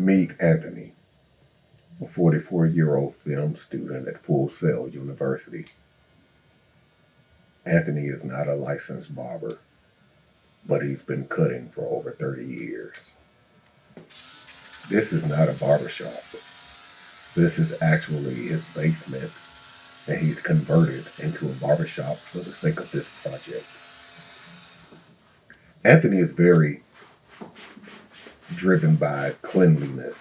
Meet Anthony, a 44-year-old film student at Full Sail University. Anthony is not a licensed barber, but he's been cutting for over 30 years. This is not a barbershop. This is actually his basement, and he's converted into a barbershop for the sake of this project. Anthony is very driven by cleanliness,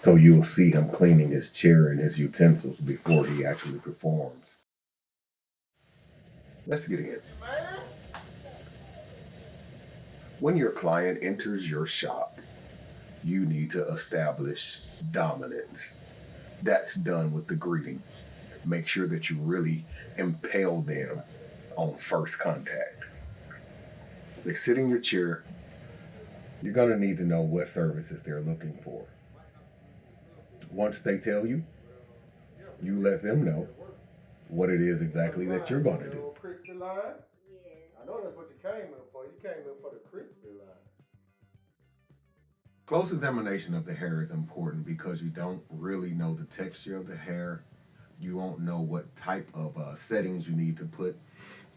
so you'll see him cleaning his chair and his utensils before he actually performs. Let's get in. When your client enters your shop, you need to establish dominance. That's done with the greeting. Make sure that you really impale them on first contact. They sit in your chair. You're going to need to know what services they're looking for. Once they tell you, you let them know what it is exactly that you're going to do. Crispy line? Yeah. I know that's what you came in for. You came in for the crispy line. Close examination of the hair is important because you don't really know the texture of the hair. You won't know what type of settings you need to put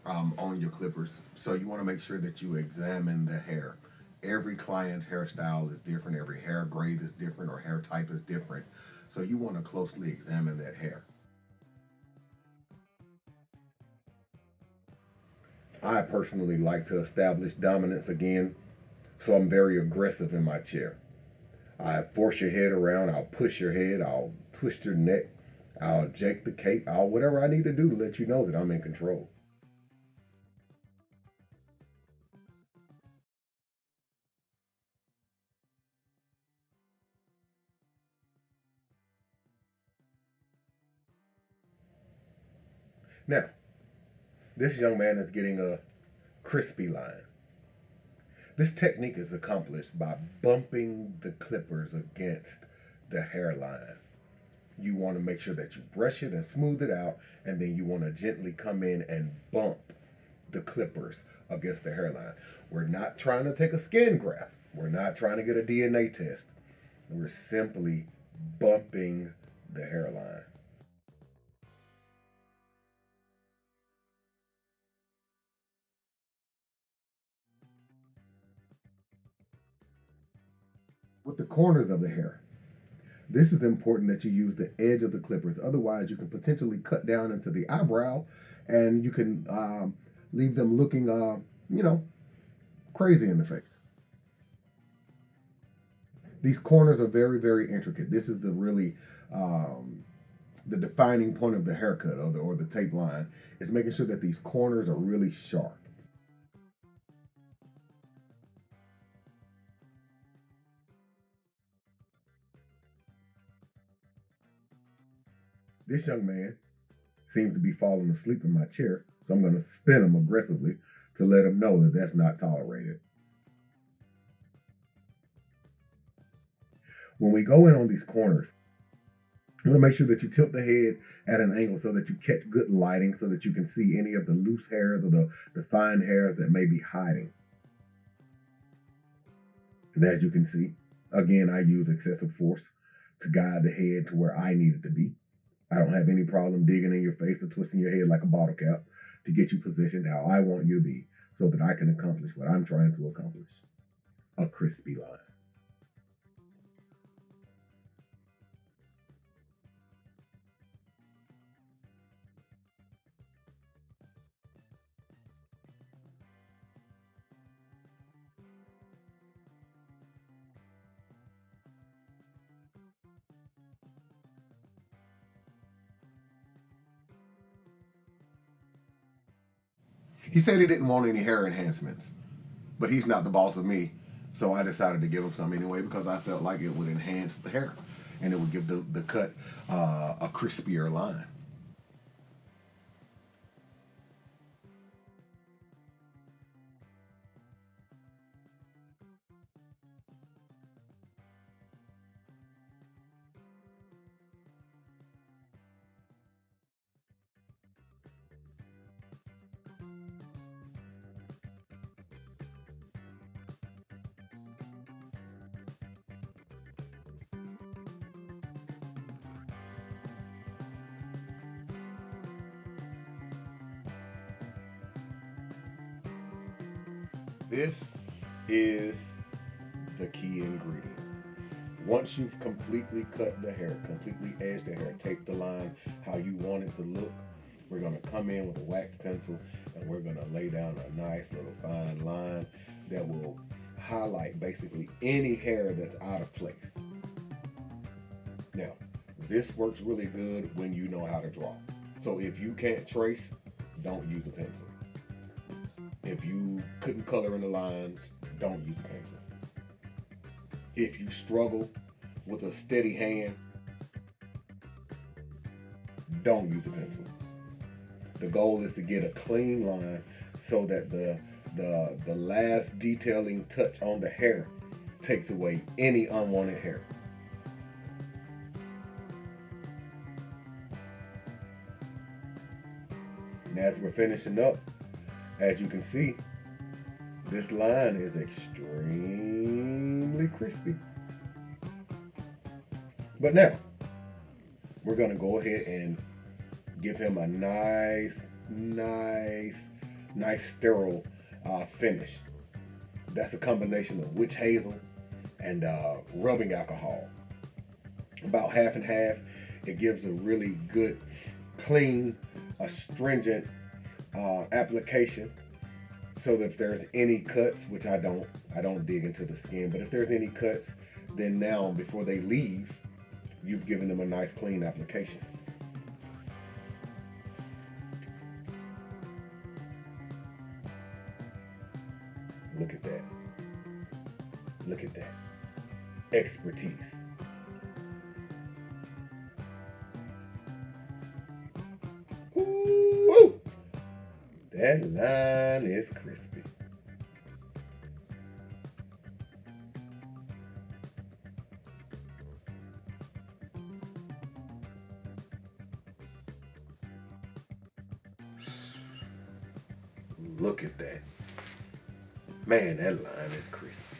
on your clippers. So you want to make sure that you examine the hair. Every client's hairstyle is different. Every hair grade is different, or hair type is different. So you want to closely examine that hair. I personally like to establish dominance again, so I'm very aggressive in my chair. I force your head around, I'll push your head, I'll twist your neck, I'll jake the cape, I'll whatever I need to do to let you know that I'm in control. Now, this young man is getting a crispy line. This technique is accomplished by bumping the clippers against the hairline. You want to make sure that you brush it and smooth it out, and then you want to gently come in and bump the clippers against the hairline. We're not trying to take a skin graft. We're not trying to get a DNA test. We're simply bumping the hairline. With the corners of the hair, this is important that you use the edge of the clippers. Otherwise, you can potentially cut down into the eyebrow, and you can leave them looking, crazy in the face. These corners are very, very intricate. This is the really the defining point of the haircut, or the tape line, is making sure that these corners are really sharp. This young man seems to be falling asleep in my chair, so I'm going to spin him aggressively to let him know that that's not tolerated. When we go in on these corners, you want to make sure that you tilt the head at an angle so that you catch good lighting, so that you can see any of the loose hairs or the fine hairs that may be hiding. And as you can see, again, I use excessive force to guide the head to where I need it to be. I don't have any problem digging in your face or twisting your head like a bottle cap to get you positioned how I want you to be, so that I can accomplish what I'm trying to accomplish: a crispy line. He said he didn't want any hair enhancements, but he's not the boss of me, so I decided to give him some anyway because I felt like it would enhance the hair and it would give the cut a crispier line. This is the key ingredient. Once you've completely cut the hair, completely edged the hair, take the line how you want it to look, we're gonna come in with a wax pencil and we're gonna lay down a nice little fine line that will highlight basically any hair that's out of place. Now, this works really good when you know how to draw. So if you can't trace, don't use a pencil. If you couldn't color in the lines, don't use a pencil. If you struggle with a steady hand, don't use a pencil. The goal is to get a clean line so that the last detailing touch on the hair takes away any unwanted hair. And as we're finishing up, as you can see, this line is extremely crispy. But now, we're gonna go ahead and give him a nice sterile finish. That's a combination of witch hazel and rubbing alcohol. About half and half. It gives a really good, clean, astringent application. So that if there's any cuts, which I don't dig into the skin, but if there's any cuts, then now before they leave, you've given them a nice clean application. Look at that. Look at that. Expertise. Ooh, that line is crispy. Look at that. Man, that line is crispy.